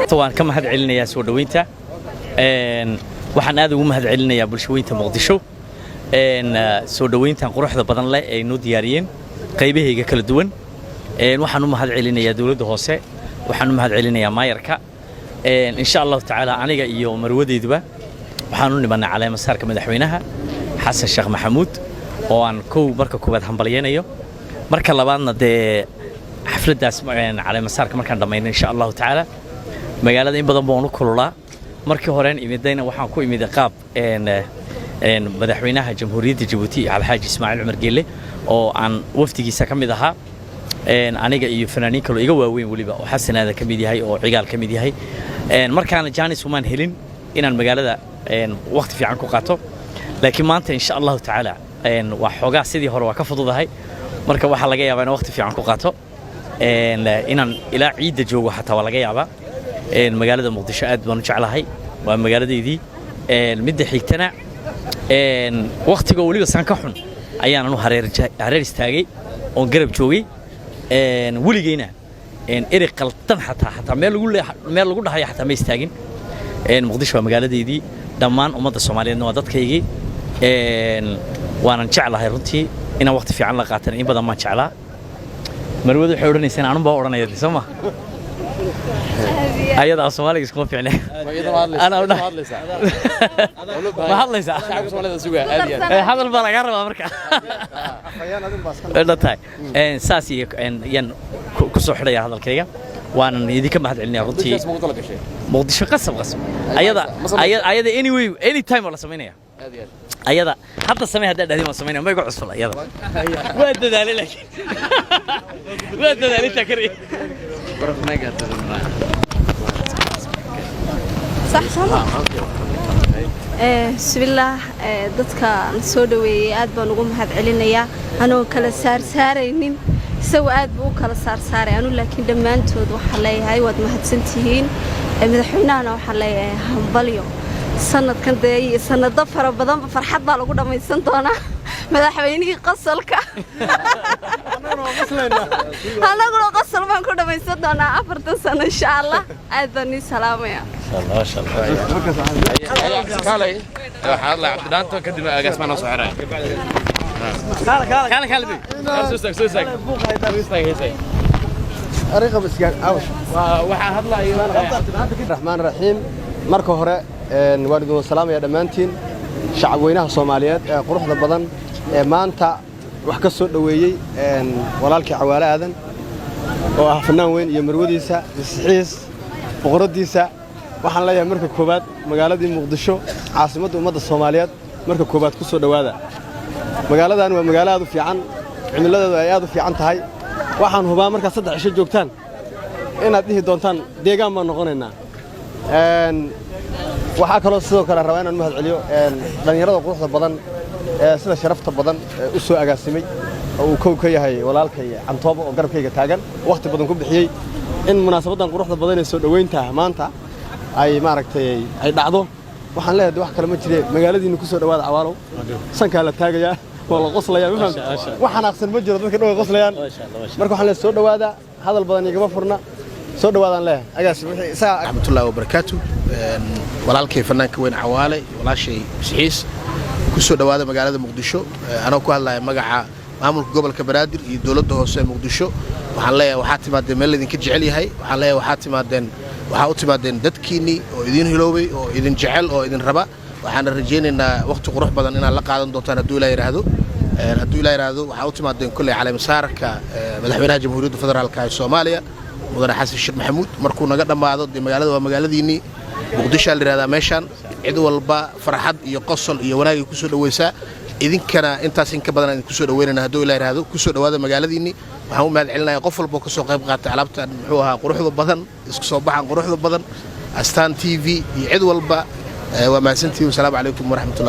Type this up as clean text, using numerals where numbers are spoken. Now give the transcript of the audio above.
طبعا كما هاد علينا يا سو دوينتا waxaan aad ugu mahad celinayaa bulshooyinka Muqdisho soo dhaweyntan quruxda badan leh ay noo diyaariyeen qaybahayga kala duwan waxaan u mahad celinayaa dawladda hoose waxaan u mahad celinayaa maayarka insha Allah taala aniga iyo marwadeyduba waxaan u nimanaa caleema saarka madaxweynaha Xasan Sheekh Maxamuud oo aan marka koobaad hambalyeeyo marka labaadna xafladaas caleema saarka markaan dhameeyno insha Allah taala magaalada in badan baan u kululaa markii horeen imidayna waxaan ku imid qaab madaxweynaha jamhuuriyadda Djibouti Alxaaji Ismaaciil Cumar Geelle oo aan waftigiisa kamid ahaa aniga iyo fanaaniin kale iga waaweyn waliba oo xasanaada kamid yahay oo cigaal kamid yahay markaan jaanis umaan helin inaan magaalada waqti fiican ku qaato laakiin maanta insha Allah taala waa xogaa sidii hore waa ka fududahay marka waxa laga yaabaa in waqti fiican ku qaato inaan ilaa ciidda joogo xataa waa laga yaabaa magaalada Muqdisho aad baan u jeclahay waa magaaladeedii midda xigtana waqtiga waliba san ka xun ayaan anu hareer istaagay oo garab joogay waligeena eri qaltan xataa meel lagu dhahay xataa ma istaagin Muqdisho waa magaaladeedii dhammaan ummadda Soomaaliyeedna waa dadkaygii waanan jeclahay runtii inaan waqti fiican la qaataan in badan ma jeclaa marwadu waxay oranaysaa anun baa oranaya Soomaa ayada Soomaaliga iskuma fiicna ana u hadlaysaa ma hadlaysaa shacabka Soomaalida suuga aadiyan hadal baa laga rabaa marka dhataay saas iyo yan ku soo xidhay hadalkayga waanan idinka mahad celinayaa runtii Muqdisho qasab ayada anyway anytime wala sameynaya ayada hadda samee hadda dhahdii ma sameynaa ma igu cusub ayada waa dadaalay laakiin waa dadaalay takri صح بسم الله dadka soo dhaweeyay aad baan ugu mahad celinayaa anoo kala saaraynin saw aad buu kala saaray anu laakiin dhamaantood waxa leeyahay waad mahadsantihiin madaxweynahana waxa leeyahay hambalyo sanadkan sanado fara badan farxad baa lagu dhamaysan doonaa madaxweynihii qasalka anaguna qasal baan ku dhamaysan doonaa 4 sano insha Allah aad baan salaamaya ما شاء الله كالي waxaad la cabdinaanto kadib agaasmaan soo xiray كالي سوسك ariiqa maskaan awsh waxa hadlayo Rahmaan Rahiim marka hore waan idin salaamaya dhamaantiin shacab weynaha Soomaaliyeed ee quruxda badan ee maanta wax ka soo dhaweeyay walaalkii Cawaale Aadan oo ah fanaan weyn iyo marwadiisa isxiis boqoradiisa waxaan leeyahay marka koobaad magaaladii Muqdisho caasimadda ummadda Soomaaliyeed marka koobaad ku soo dhawaada magaaladan waa magaalo aad u fiican cimiladeedu ay aad u fiican tahay waxaan hubaa marka 3 cisho joogtaan inaad dhihi doontaan deegaan ma noqonaynaa waxa kale sidoo kale rabaa inaan mahad celiyo dhalinyarada quruxda badan ee sida sharafta badan u soo agaasimay oo uu ka yahay walaalkay Cantoobo oo garabkayga taagan waqti badan ku bixiyay in munaasabadan quruxda badan ee soo dhaweynta maanta ay maaragtay ay dhacdo waxaan leeyahay wax kale ma jireen magaaladiina ku soo dhawaada Cawaalow sanka la taagaya oo la qoslaya waxaan aqsan ma jiro dadka dhawaa qoslayaan marka waxaan leeyahay soo dhawaada hadal badan igama furna soo dhawaadaan leeyahay agaas wixii isaa rahmatullahi wa barakaatu walaalkay fanaanka weyn Cawaale walaashay Isxiis ku soo dhawaada magaalada Muqdisho anoo ku hadlayo magaca maamulka gobolka Banaadir iyo dawladda hoose ee Muqdisho waxaan leeyahay waxa timaadeen meel idin ka jecel yahay waxaan leeyahay waxa u timaadeen dadkiini oo idin hiloobay oo idin jecel oo idin raba waxaan rajaynaynaa waqti qurux badan inaan la qaadan doontaan hadduu Ilaahay yiraahdo waxa u timaadeen kulay caleema saarka madaxweynaha jamhuuriyadda federaalka ee Soomaaliya mudane Xasan Sheekh Maxamuud markuu naga dhamaado magaalada waa magaaladiini Muqdisho la yiraahdaa meeshan cid walba farxad iyo qosol iyo wanaag ku soo dhaweysaa idinkana intaas in ka badan aan ku soo dhaweynaa hadduu Ilaahay yiraahdo ku soo dhawaada magaaladiini waxaan u mahad celinayaa qof walba ka soo qayb qaatay alaabtan muxuu ahaa quruxda badan isku soo baxan quruxda badan Astaan TV iyo cid walba waa mahadsantihiin. Assalaamu calaykum waraxmatullahi